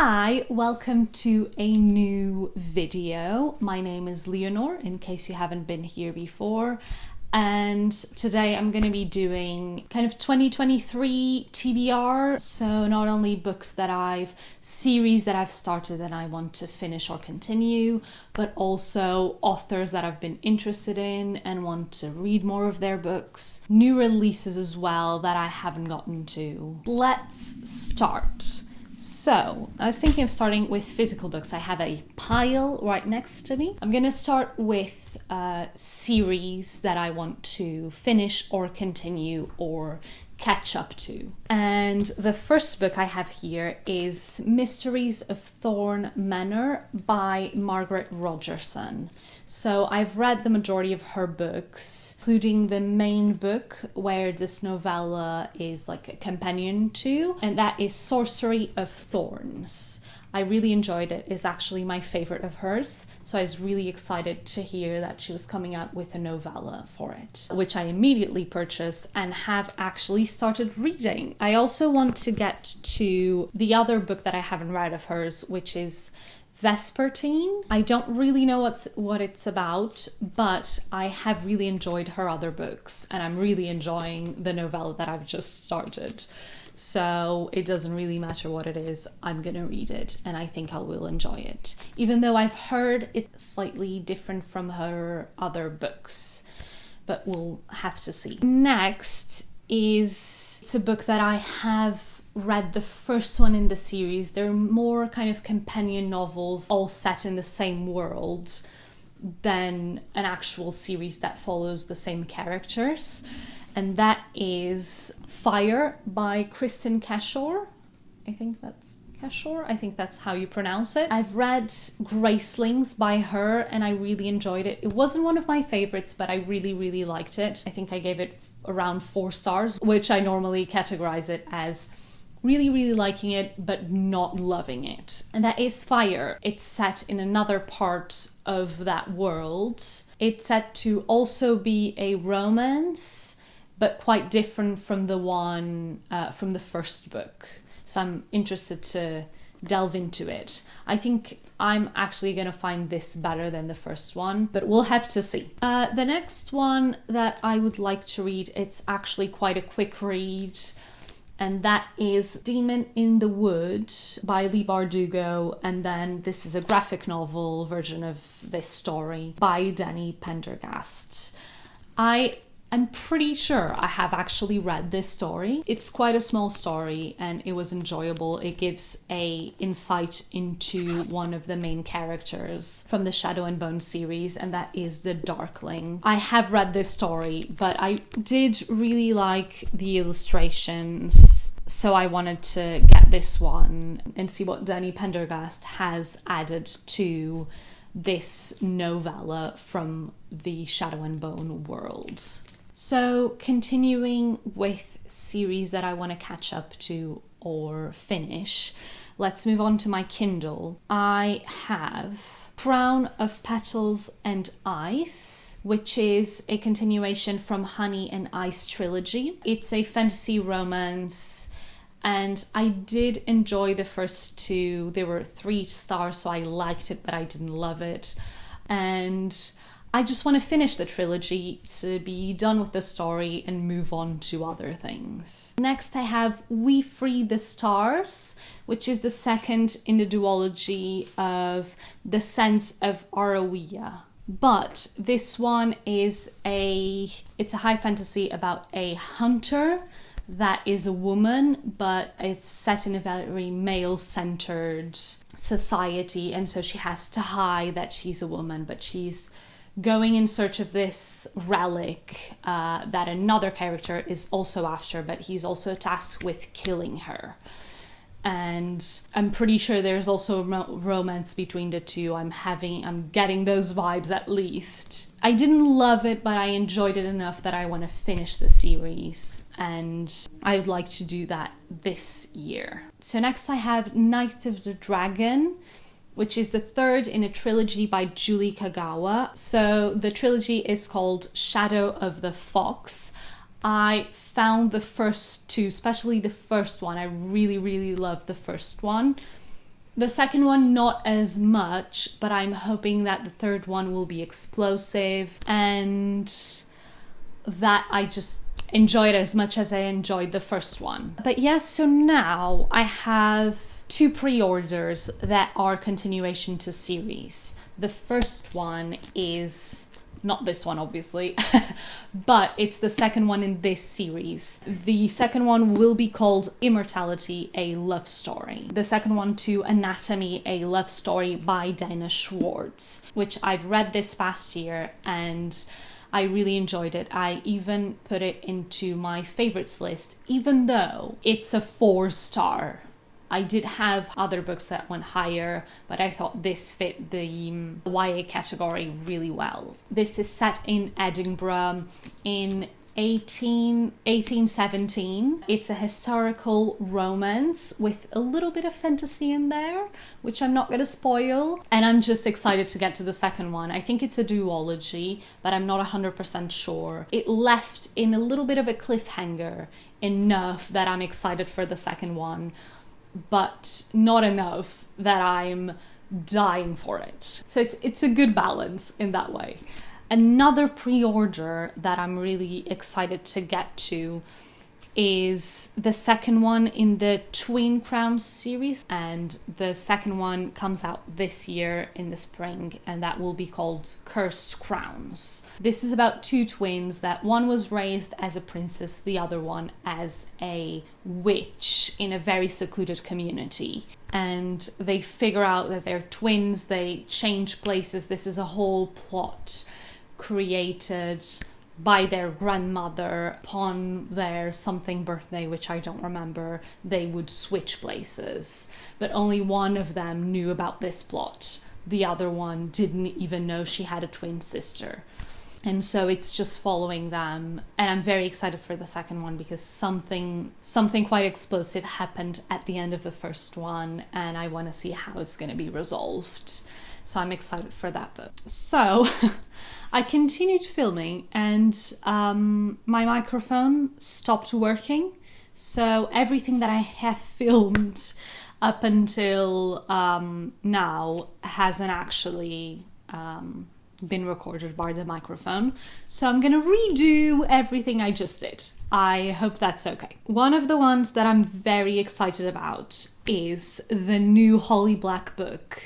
Hi, welcome to a new video. My name is Leonor, in case you haven't been here before. And today I'm going to be doing kind of 2023 TBR. So not only series that I've started and I want to finish or continue, but also authors that I've been interested in and want to read more of their books. New releases as well that I haven't gotten to. Let's start. So, I was thinking of starting with physical books. I have a pile right next to me. I'm going to start with a series that I want to finish or continue or catch up to. And the first book I have here is Mysteries of Thorn, Manor by Margaret Rogerson. So I've read the majority of her books, including the main book where this novella is like a companion to, and that is Sorcery of Thorns. I really enjoyed it. It's actually my favorite of hers. So I was really excited to hear that she was coming out with a novella for it, which I immediately purchased and have actually started reading. I also want to get to the other book that I haven't read of hers, which is Vespertine. I don't really know what it's about, but I have really enjoyed her other books and I'm really enjoying the novella that I've just started. So it doesn't really matter what it is, I'm gonna read it and I think I will enjoy it. Even though I've heard it's slightly different from her other books, but we'll have to see. Next it's a book that I have read the first one in the series. They're more kind of companion novels, all set in the same world, than an actual series that follows the same characters. And that is Fire by Kristin Cashore. I think that's how you pronounce it. I've read Gracelings by her and I really enjoyed it. It wasn't one of my favorites, but I really, really liked it. I think I gave it around 4 stars, which I normally categorize it as really, really liking it, but not loving it. And that is Fire. It's set in another part of that world. It's set to also be a romance, but quite different from the one from the first book. So I'm interested to delve into it. I think I'm actually going to find this better than the first one, but we'll have to see. The next one that I would like to read, it's actually quite a quick read, and that is Demon in the Wood by Leigh Bardugo, and then this is a graphic novel version of this story by Dani Pendergast. I'm pretty sure I have actually read this story. It's quite a small story and it was enjoyable. It gives a insight into one of the main characters from the Shadow and Bone series, and that is the Darkling. I have read this story, but I did really like the illustrations, so I wanted to get this one and see what Dani Pendergast has added to this novella from the Shadow and Bone world. So continuing with series that I want to catch up to or finish, let's move on to my Kindle. I have Crown of Petals and Ice, which is a continuation from Honey and Ice trilogy. It's a fantasy romance and I did enjoy the first 2. They were 3 stars, so I liked it, but I didn't love it. And I just want to finish the trilogy to be done with the story and move on to other things. Next I have We Free the Stars, which is the second in the duology of The Sense of Arawiya. But this one it's a high fantasy about a hunter that is a woman, but it's set in a very male-centered society, and so she has to hide that she's a woman, but she's going in search of this relic that another character is also after, but he's also tasked with killing her. And I'm pretty sure there's also romance between the two. I'm getting those vibes at least. I didn't love it, but I enjoyed it enough that I want to finish the series, and I would like to do that this year. So next I have Night of the Dragon, which is the third in a trilogy by Julie Kagawa. So the trilogy is called Shadow of the Fox. I found the first 2, especially the first one, I really, really loved the first one. The second one, not as much, but I'm hoping that the third one will be explosive and that I just enjoy it as much as I enjoyed the first one. But yes, so now I have 2 pre-orders that are continuation to series. The first one is not this one, obviously, but it's the second one in this series. The second one will be called Immortality, a Love Story. The second one to Anatomy, a Love Story by Dani Schwartz, which I've read this past year and I really enjoyed it. I even put it into my favorites list, even though it's a 4-star. I did have other books that went higher, but I thought this fit the YA category really well. This is set in Edinburgh in 1817. It's a historical romance with a little bit of fantasy in there, which I'm not going to spoil. And I'm just excited to get to the second one. I think it's a duology, but I'm not 100% sure. It left in a little bit of a cliffhanger enough that I'm excited for the second one, but not enough that I'm dying for it. So it's a good balance in that way. Another pre-order that I'm really excited to get to is the second one in the Twin Crowns series, and the second one comes out this year in the spring, and that will be called Cursed Crowns. This is about 2 twins that one was raised as a princess, the other one as a witch in a very secluded community. And they figure out that they're twins, they change places. This is a whole plot created by their grandmother. Upon their something birthday, which I don't remember, they would switch places, but only one of them knew about this plot. The other one didn't even know she had a twin sister. And so it's just following them, and I'm very excited for the second one because something quite explosive happened at the end of the first one, and I want to see how it's going to be resolved. So I'm excited for that book. So I continued filming and my microphone stopped working. So everything that I have filmed up until now hasn't actually been recorded by the microphone. So I'm going to redo everything I just did. I hope that's okay. One of the ones that I'm very excited about is the new Holly Black book,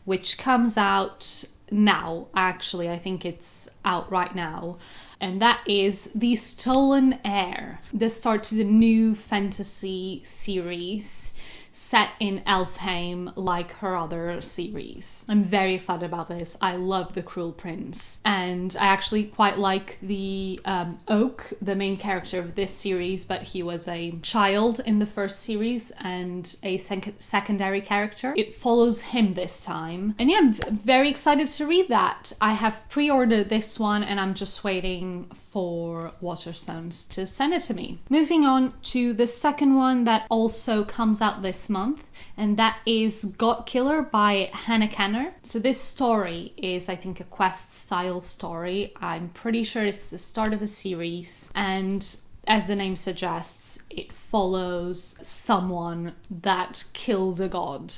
which comes out now. Actually, I think it's out right now. And that is The Stolen Heir, the start to the new fantasy series set in Elfheim like her other series. I'm very excited about this. I love The Cruel Prince. And I actually quite like the Oak, the main character of this series, but he was a child in the first series and a secondary character. It follows him this time. And yeah, I'm very excited to read that. I have pre-ordered this one and I'm just waiting for Waterstones to send it to me. Moving on to the second one that also comes out this month, and that is Godkiller by Hannah Kanner. So this story is, I think, a quest style story. I'm pretty sure it's the start of a series, and as the name suggests, it follows someone that killed a god.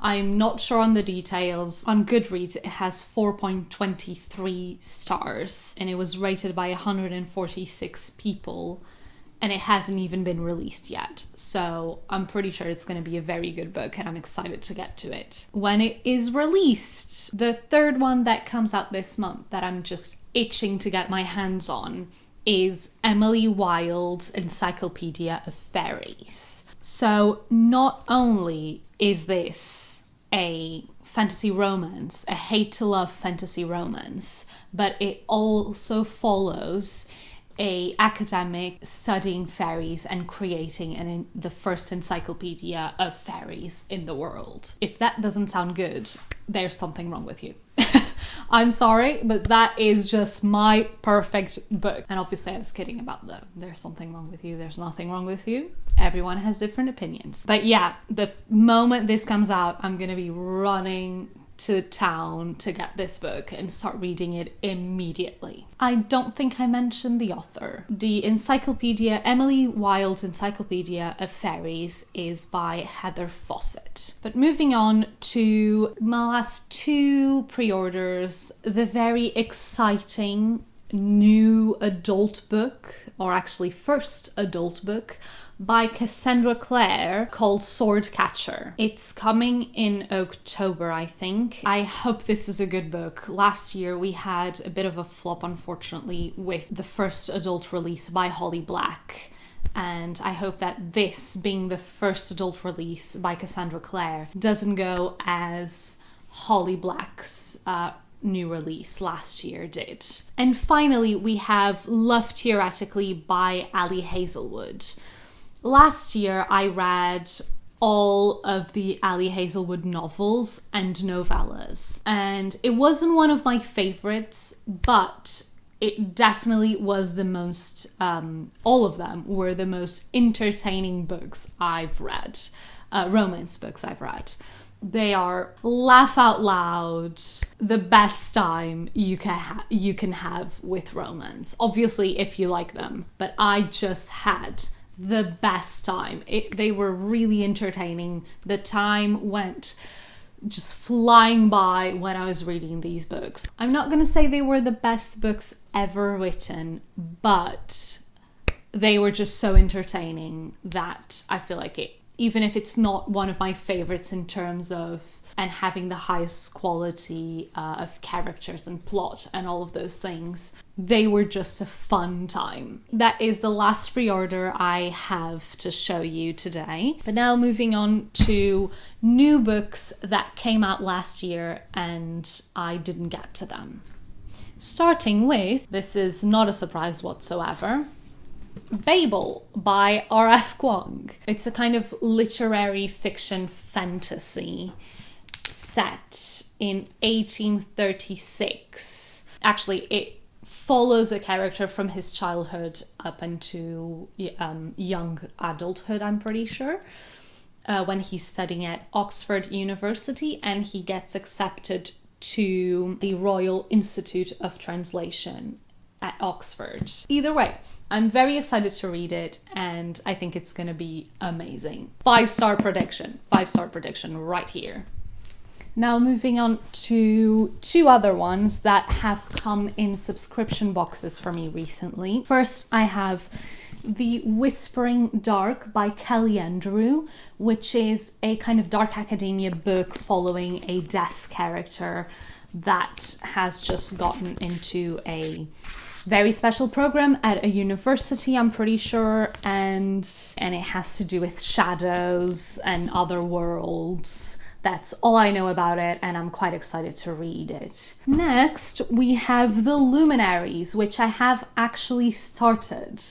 I'm not sure on the details. On Goodreads, it has 4.23 stars, and it was rated by 146 people. And it hasn't even been released yet. So I'm pretty sure it's going to be a very good book and I'm excited to get to it when it is released. The third one that comes out this month that I'm just itching to get my hands on is Emily Wilde's Encyclopedia of Fairies. So not only is this a fantasy romance, a hate-to-love fantasy romance, but it also follows a academic studying fairies and creating the first encyclopedia of fairies in the world. If that doesn't sound good, there's something wrong with you. I'm sorry, but that is just my perfect book. And obviously I was kidding about there's something wrong with you, there's nothing wrong with you. Everyone has different opinions. But yeah, the moment this comes out, I'm gonna be running to town to get this book and start reading it immediately. I don't think I mentioned the author. The encyclopedia, Emily Wilde's Encyclopedia of Fairies, is by Heather Fawcett. But moving on to my last two pre-orders, the very exciting new adult book, or actually first adult book, by Cassandra Clare called Swordcatcher. It's coming in October, I think. I hope this is a good book. Last year we had a bit of a flop, unfortunately, with the first adult release by Holly Black. And I hope that this, being the first adult release by Cassandra Clare, doesn't go as Holly Black's new release last year did. And finally, we have Love Theoretically by Ali Hazelwood. Last year, I read all of the Ali Hazelwood novels and novellas, and it wasn't one of my favorites, but it definitely was the most, all of them were the most entertaining books I've read, romance books I've read. They are laugh out loud, the best time you can have with romance. Obviously, if you like them, but I just had the best time. They were really entertaining. The time went just flying by when I was reading these books. I'm not going to say they were the best books ever written, but they were just so entertaining that I feel like it, even if it's not one of my favorites in terms of and having the highest quality of characters and plot and all of those things, they were just a fun time. That is the last pre-order I have to show you today. But now moving on to new books that came out last year and I didn't get to them. Starting with, this is not a surprise whatsoever, Babel by R.F. Kuang. It's a kind of literary fiction fantasy set in 1836. Actually, it follows a character from his childhood up into young adulthood, I'm pretty sure, when he's studying at Oxford University, and he gets accepted to the Royal Institute of Translation at Oxford. Either way, I'm very excited to read it, and I think it's going to be amazing. 5-star prediction. 5-star prediction right here. Now moving on to two other ones that have come in subscription boxes for me recently. First, I have The Whispering Dark by Kelly Andrew, which is a kind of dark academia book following a deaf character that has just gotten into a very special program at a university, I'm pretty sure, and it has to do with shadows and other worlds. That's all I know about it, and I'm quite excited to read it. Next, we have The Luminaries, which I have actually started.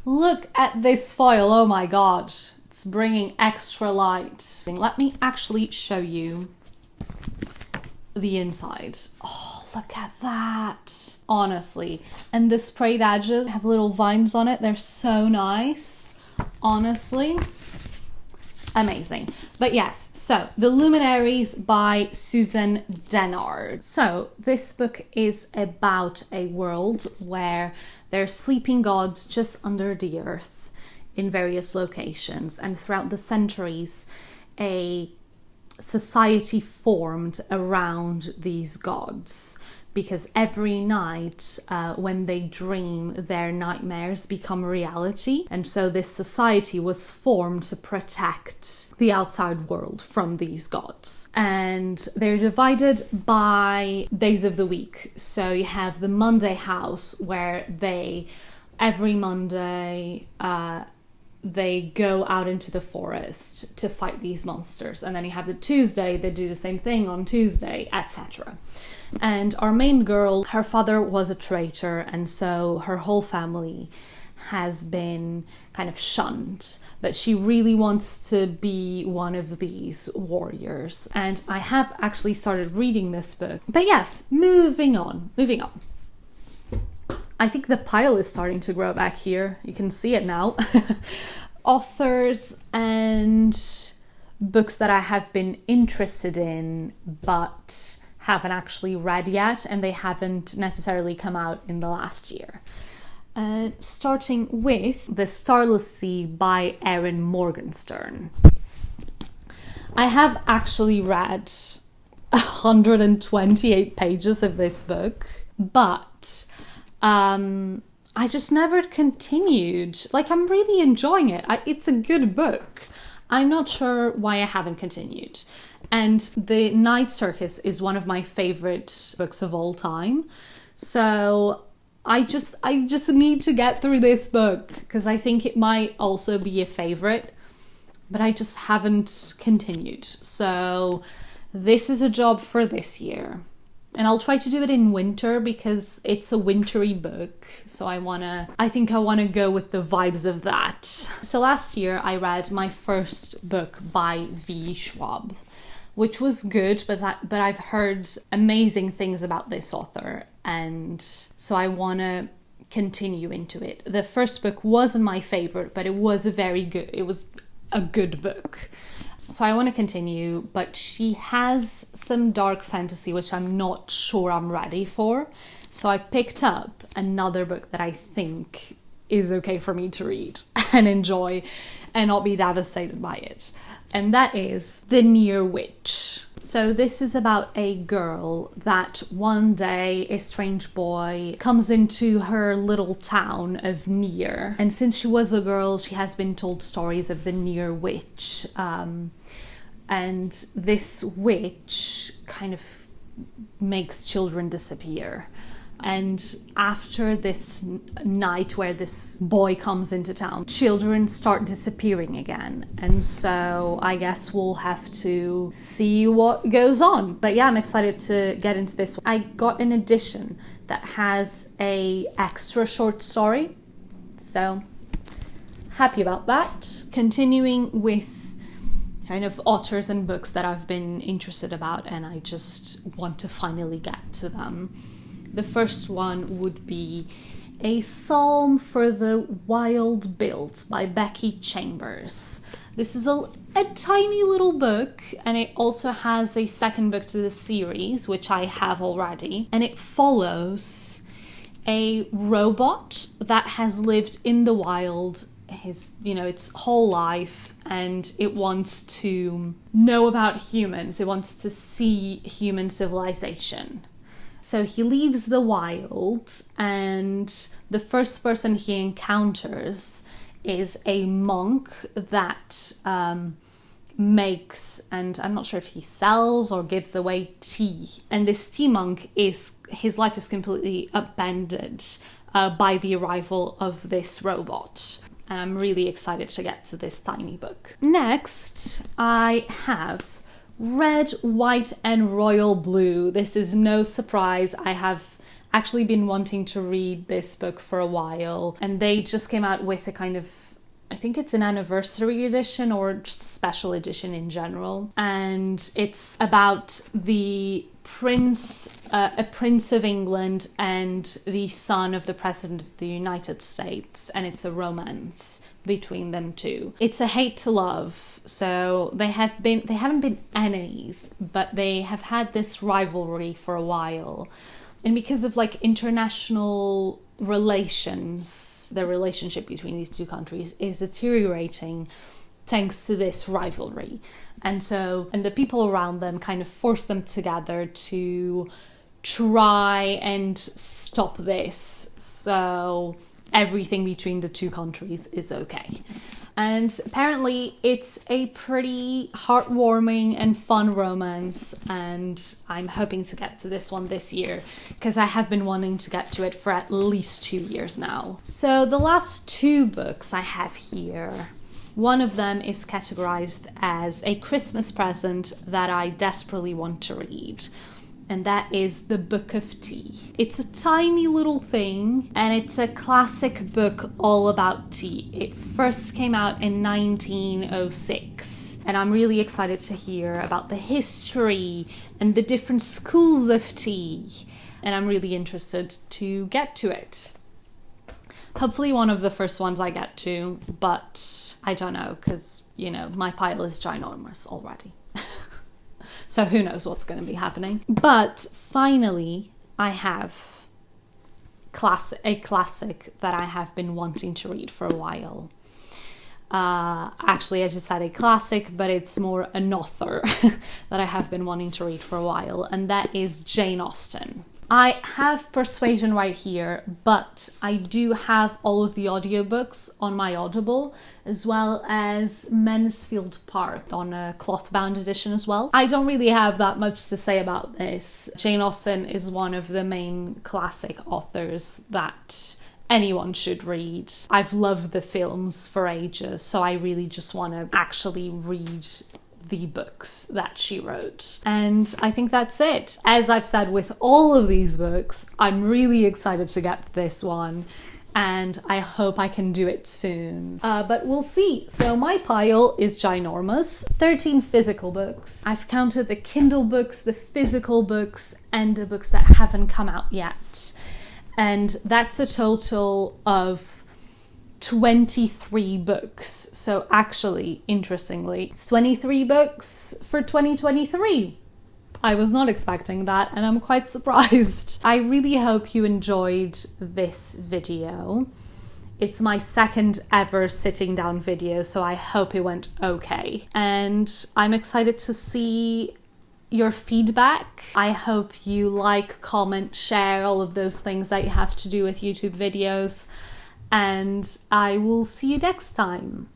Look at this foil, oh my god. It's bringing extra light. Let me actually show you the inside. Oh, look at that. Honestly. And the sprayed edges have little vines on it. They're so nice. Honestly. Amazing. But yes, so The Luminaries by Susan Dennard. So this book is about a world where there are sleeping gods just under the earth in various locations, and throughout the centuries a society formed around these gods, because every night when they dream, their nightmares become reality. And so this society was formed to protect the outside world from these gods. And they're divided by days of the week. So you have the Monday house, where every Monday, they go out into the forest to fight these monsters. And then you have the Tuesday, they do the same thing on Tuesday, etc. And our main girl, her father was a traitor, and so her whole family has been kind of shunned. But she really wants to be one of these warriors. And I have actually started reading this book. But yes, moving on. I think the pile is starting to grow back here. You can see it now. Authors and books that I have been interested in but haven't actually read yet, and they haven't necessarily come out in the last year. Starting with The Starless Sea by Erin Morgenstern. I have actually read 128 pages of this book, but I just never continued. Like, I'm really enjoying it. It's a good book. I'm not sure why I haven't continued. And The Night Circus is one of my favorite books of all time. So I just need to get through this book because I think it might also be a favorite, but I just haven't continued. So this is a job for this year. And I'll try to do it in winter because it's a wintry book. So I think I want to go with the vibes of that. So last year I read my first book by V. Schwab, which was good, but I've heard amazing things about this author. And so I want to continue into it. The first book wasn't my favorite, but it was a good book. So I want to continue, but she has some dark fantasy, which I'm not sure I'm ready for. So I picked up another book that I think is okay for me to read and enjoy and not be devastated by it. And that is The Near Witch. So this is about a girl that one day a strange boy comes into her little town of Near. And since she was a girl, she has been told stories of the Near Witch. And this witch kind of makes children disappear. And after this night where this boy comes into town, children start disappearing again. And so I guess we'll have to see what goes on. But yeah, I'm excited to get into this. I got an edition that has a extra short story. So happy about that. Continuing with kind of authors and books that I've been interested about and I just want to finally get to them. The first one would be A Psalm for the Wild Built by Becky Chambers. This is a tiny little book, and it also has a second book to the series, which I have already, and it follows a robot that has lived in the wild its whole life, and it wants to know about humans. It wants to see human civilization. So he leaves the wild, and the first person he encounters is a monk that makes, and I'm not sure if he sells or gives away tea. And this tea monk his life is completely upended by the arrival of this robot. And I'm really excited to get to this tiny book. Next, I have Red, White and Royal Blue. This is no surprise. I have actually been wanting to read this book for a while, and they just came out with a kind of, I think it's an anniversary edition or just a special edition in general. And it's about a prince of England and the son of the president of the United States, and it's a romance between them two. It's a hate to love, so they haven't been enemies, but they have had this rivalry for a while. And because of international relations, the relationship between these two countries is deteriorating thanks to this rivalry. And the people around them kind of force them together to try and stop this, so everything between the two countries is okay. And apparently it's a pretty heartwarming and fun romance, and I'm hoping to get to this one this year because I have been wanting to get to it for at least 2 years now. So the last two books I have here, one of them is categorized as a Christmas present that I desperately want to read, and that is The Book of Tea. It's a tiny little thing, and it's a classic book all about tea. It first came out in 1906, and I'm really excited to hear about the history and the different schools of tea, and I'm really interested to get to it. Hopefully one of the first ones I get to, but I don't know, because you know, my pile is ginormous already. So who knows what's going to be happening. But finally, I have a classic that I have been wanting to read for a while. Actually, I just said a classic, but it's more an author that I have been wanting to read for a while, and that is Jane Austen. I have Persuasion right here, but I do have all of the audiobooks on my Audible, as well as Mansfield Park on a cloth-bound edition as well. I don't really have that much to say about this. Jane Austen is one of the main classic authors that anyone should read. I've loved the films for ages, so I really just want to actually read the books that she wrote. And I think that's it. As I've said with all of these books, I'm really excited to get this one, and I hope I can do it soon. But we'll see. So my pile is ginormous. 13 physical books. I've counted the Kindle books, the physical books, and the books that haven't come out yet. And that's a total of 23 books. So actually, interestingly, it's 23 books for 2023. I was not expecting that, and I'm quite surprised. I really hope you enjoyed this video. It's my second ever sitting down video, so I hope it went okay. And I'm excited to see your feedback. I hope you like, comment, share, all of those things that you have to do with YouTube videos. And I will see you next time.